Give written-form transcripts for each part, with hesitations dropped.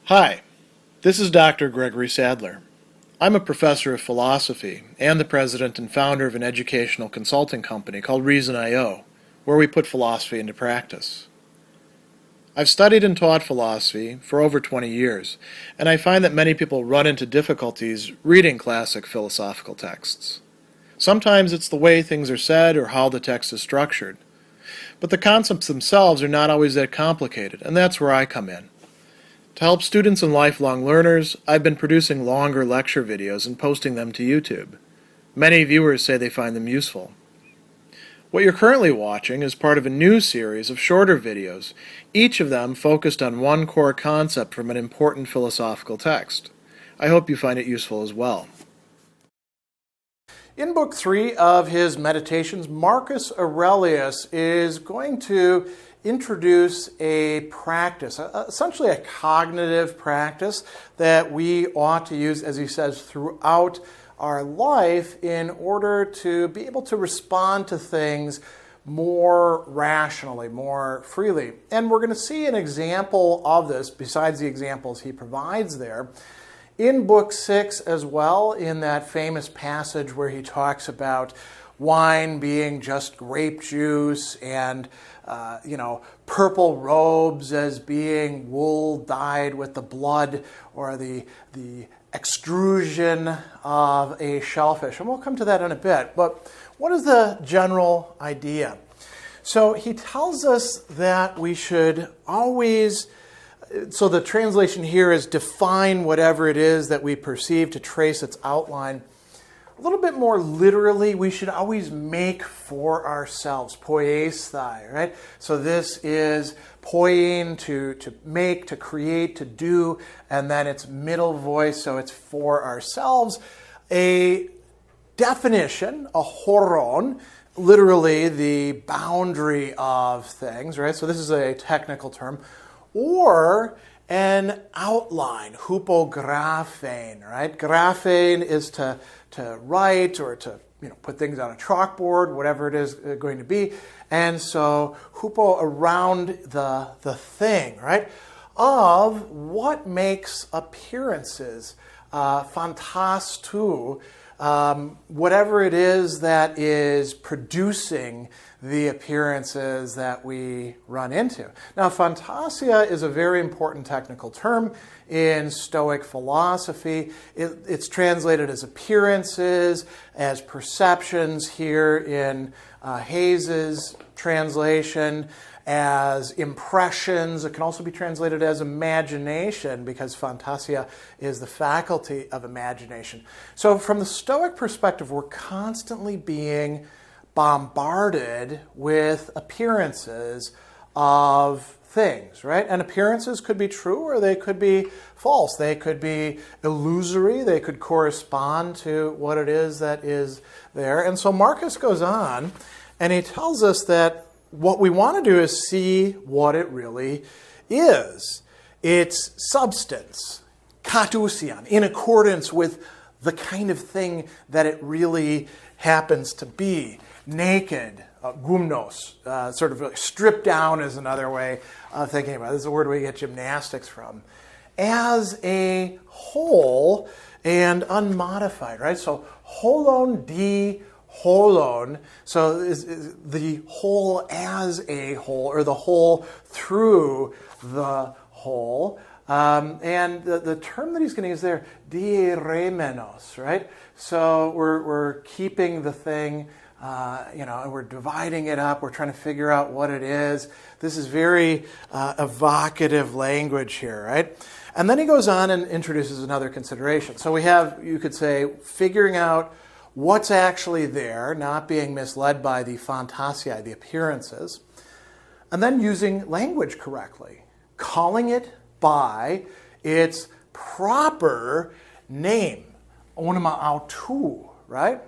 Hi, this is Dr. Gregory Sadler. I'm a professor of philosophy and the president and founder of an educational consulting company called Reason.io, where we put philosophy into practice. I've studied and taught philosophy for over 20 years, and I find that many people run into difficulties reading classic philosophical texts. Sometimes it's the way things are said or how the text is structured. But the concepts themselves are not always that complicated, and that's where I come in. To help students and lifelong learners, I've been producing longer lecture videos and posting them to YouTube. Many viewers say they find them useful. What you're currently watching is part of a new series of shorter videos, each of them focused on one core concept from an important philosophical text. I hope you find it useful as well. In Book 3 of his Meditations, Marcus Aurelius is going to introduce a practice, essentially a cognitive practice that we ought to use, as he says, throughout our life in order to be able to respond to things more rationally, more freely. And we're going to see an example of this, besides the examples he provides there, in Book 6 as well, in that famous passage where he talks about wine being just grape juice and purple robes as being wool dyed with the blood or the extrusion of a shellfish. And we'll come to that in a bit. But what is the general idea? So he tells us that we should always, so the translation here is define whatever it is that we perceive to trace its outline. A little bit more literally, we should always make for ourselves, poiesthai, right? So this is poiein, to make, to create, to do, and then it's middle voice, so it's for ourselves. A definition, a horon, literally the boundary of things, right? So this is a technical term. Or an outline, hypographein, right? Graphein is to write or to put things on a chalkboard, whatever it is going to be. And so hypo, around the thing, right? Of what makes appearances, phantastu, whatever it is that is producing the appearances that we run into. Now, phantasia is a very important technical term in Stoic philosophy. It's translated as appearances, as perceptions here in Hayes's translation, as impressions. It can also be translated as imagination because phantasia is the faculty of imagination. So from the Stoic perspective, we're constantly being bombarded with appearances of things, right? And appearances could be true or they could be false. They could be illusory. They could correspond to what it is that is there. And so Marcus goes on and he tells us that what we want to do is see what it really is. Its substance, katousian, in accordance with the kind of thing that it really happens to be. Naked, gumnos, sort of stripped down is another way of thinking about it. This is a word we get gymnastics from. As a whole and unmodified, right? So holon di holon, so is the whole as a whole, or the whole through the whole. And the term that he's going to use there, diremenos, right? So we're keeping the thing, and we're dividing it up. We're trying to figure out what it is. This is very evocative language here, right? And then he goes on and introduces another consideration. So we have, you could say, figuring out what's actually there, not being misled by the phantasiae, the appearances, and then using language correctly, calling it by its proper name, onoma autou, right?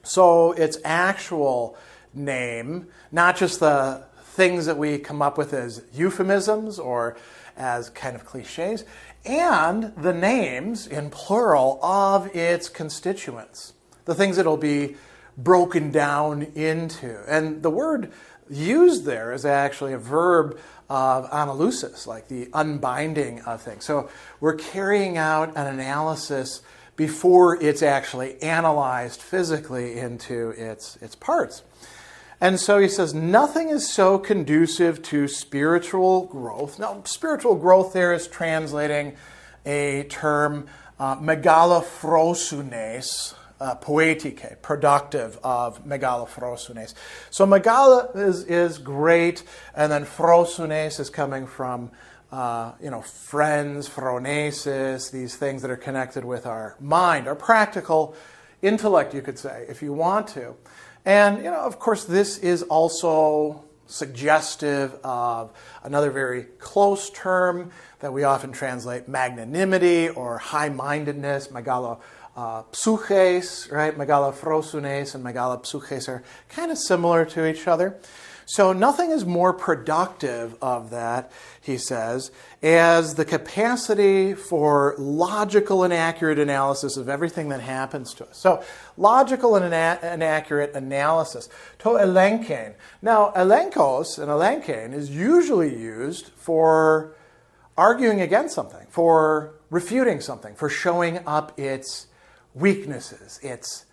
So its actual name, not just the things that we come up with as euphemisms or as kind of cliches, and the names, in plural, of its constituents, the things that it'll be broken down into. And the word, used there is actually a verb of analusis, like the unbinding of things. So we're carrying out an analysis before it's actually analyzed physically into its parts. And so he says, nothing is so conducive to spiritual growth. Now, spiritual growth there is translating a term, megalophrosunes, poetike, productive of megalophrosunes. So megala is great, and then phrosunes is coming from friends, phronesis, these things that are connected with our mind, our practical intellect, you could say, if you want to. And, of course, this is also suggestive of another very close term that we often translate magnanimity or high-mindedness, megalopsuches, right? Megalophrosunes and megalopsuches are kind of similar to each other. So nothing is more productive of that, he says, as the capacity for logical and accurate analysis of everything that happens to us. So logical and accurate analysis. To elenkein. Now, elenkos and elenkein is usually used for arguing against something, for refuting something, for showing up its weaknesses, its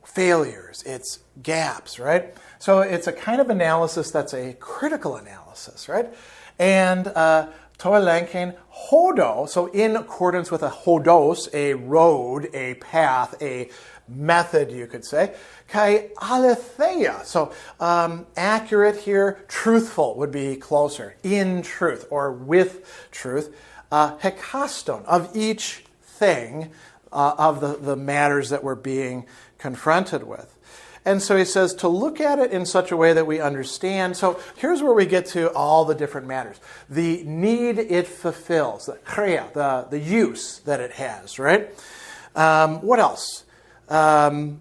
failures, its gaps, right? So it's a kind of analysis that's a critical analysis, right? And toelenkein hodo, so in accordance with a hodos, a road, a path, a method, you could say. Kai aletheia, so accurate here, truthful would be closer, in truth or with truth. Hekaston, of each thing, of the matters that we're being confronted with. And so he says to look at it in such a way that we understand. So here's where we get to all the different matters. The need it fulfills, the krea, the use that it has, right? What else? In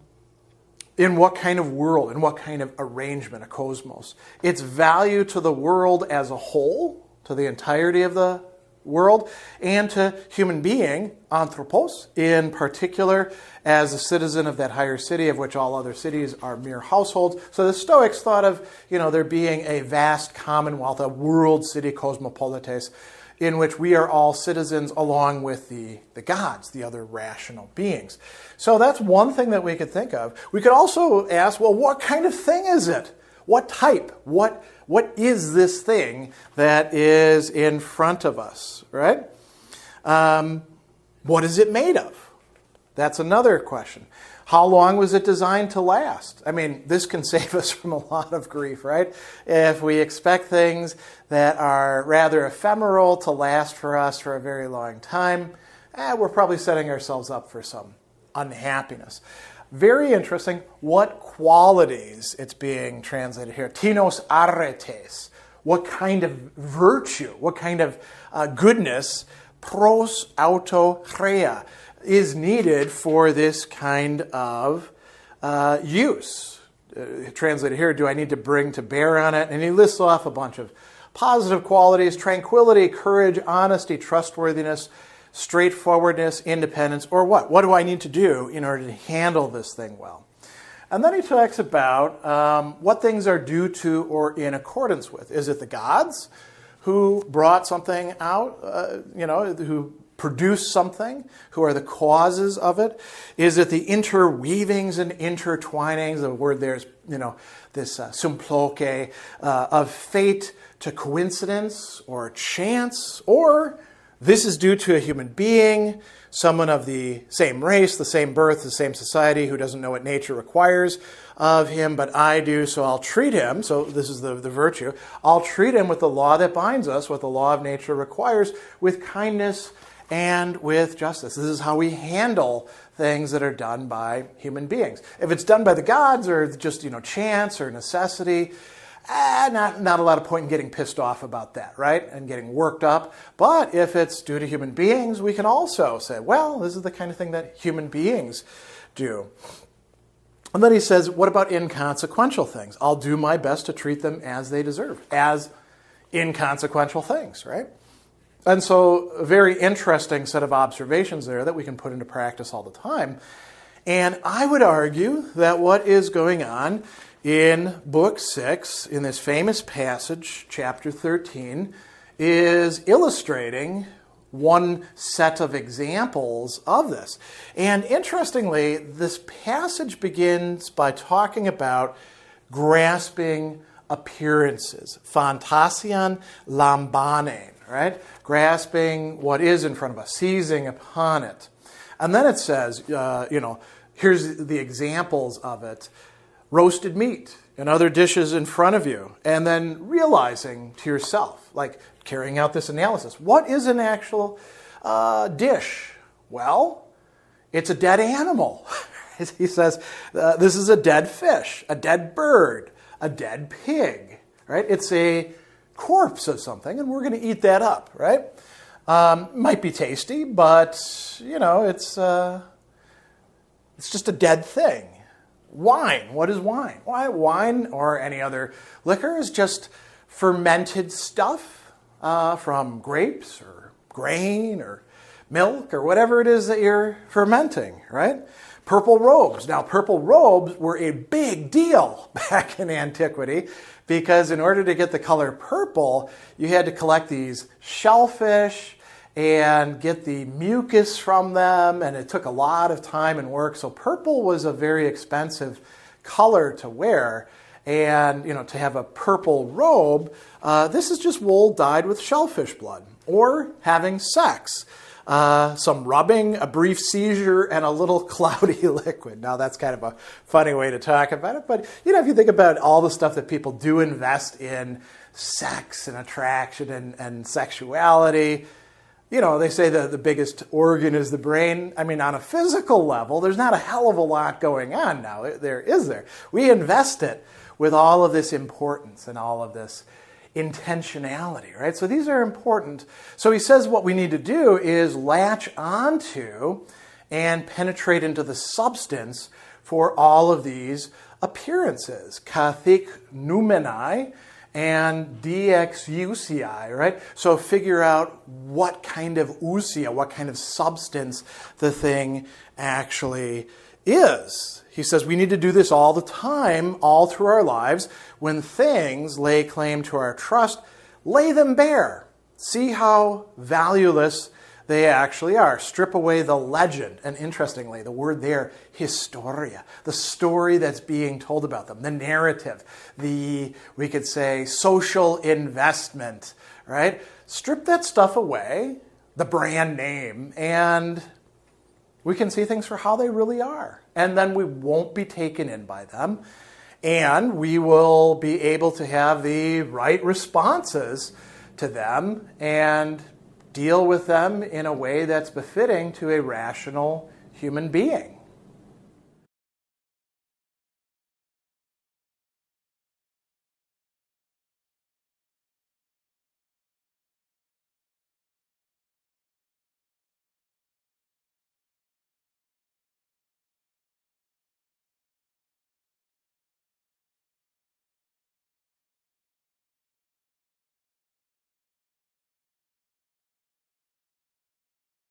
what kind of world, in what kind of arrangement, a cosmos. Its value to the world as a whole, to the entirety of the world, and to human being, anthropos, in particular, as a citizen of that higher city of which all other cities are mere households. So the Stoics thought of, there being a vast commonwealth, a world city, cosmopolites, in which we are all citizens along with the gods, the other rational beings. So that's one thing that we could think of. We could also ask, well, what kind of thing is it? What type? What is this thing that is in front of us, right? What is it made of? That's another question. How long was it designed to last? I mean, this can save us from a lot of grief, right? If we expect things that are rather ephemeral to last for us for a very long time, we're probably setting ourselves up for some unhappiness. Very interesting what qualities it's being translated here. Tinos arretes. What kind of virtue, what kind of goodness, pros auto chrea, is needed for this kind of use. Translated here, do I need to bring to bear on it? And he lists off a bunch of positive qualities: tranquility, courage, honesty, trustworthiness, straightforwardness, independence, or what? What do I need to do in order to handle this thing well? And then he talks about what things are due to or in accordance with. Is it the gods who brought something out, who produced something, who are the causes of it? Is it the interweavings and intertwinings? The word there's, this symploke of fate to coincidence or chance, or this is due to a human being, someone of the same race, the same birth, the same society, who doesn't know what nature requires of him, but I do, so I'll treat him. So this is the virtue. I'll treat him with the law that binds us, what the law of nature requires, with kindness and with justice. This is how we handle things that are done by human beings. If it's done by the gods or just, chance or necessity, not a lot of point in getting pissed off about that, right? And getting worked up. But if it's due to human beings, we can also say, well, this is the kind of thing that human beings do. And then he says, what about inconsequential things? I'll do my best to treat them as they deserve, as inconsequential things, right? And so a very interesting set of observations there that we can put into practice all the time. And I would argue that what is going on in Book 6, in this famous passage, chapter 13, is illustrating one set of examples of this. And interestingly, this passage begins by talking about grasping appearances, phantasian lambanein, right? Grasping what is in front of us, seizing upon it. And then it says, here's the examples of it. Roasted meat and other dishes in front of you. And then realizing to yourself, like carrying out this analysis, what is an actual dish? Well, it's a dead animal. He says, this is a dead fish, a dead bird, a dead pig, right? It's a corpse of something, and we're going to eat that up, right? Might be tasty, but, it's just a dead thing. Wine. What is wine? Wine, or any other liquor, is just fermented stuff from grapes or grain or milk or whatever it is that you're fermenting, right? Purple robes. Now, purple robes were a big deal back in antiquity because in order to get the color purple, you had to collect these shellfish and get the mucus from them, and it took a lot of time and work. So purple was a very expensive color to wear, and to have a purple robe, this is just wool dyed with shellfish blood, or having sex. Some rubbing, a brief seizure, and a little cloudy liquid. Now, that's kind of a funny way to talk about it, but if you think about all the stuff that people do invest in sex and attraction and sexuality, they say that the biggest organ is the brain. I mean, on a physical level, there's not a hell of a lot going on now. There. We invest it with all of this importance and all of this intentionality, right? So these are important. So he says what we need to do is latch onto and penetrate into the substance for all of these appearances. Kathik numenai and dxusi, right? So figure out what kind of ousia, what kind of substance the thing actually is. He says we need to do this all the time, all through our lives. When things lay claim to our trust, lay them bare. See how valueless they actually are. Strip away the legend. And interestingly, the word there, historia, the story that's being told about them, the narrative, we could say, social investment, right? Strip that stuff away, the brand name, and we can see things for how they really are. And then we won't be taken in by them. And we will be able to have the right responses to them and deal with them in a way that's befitting to a rational human being.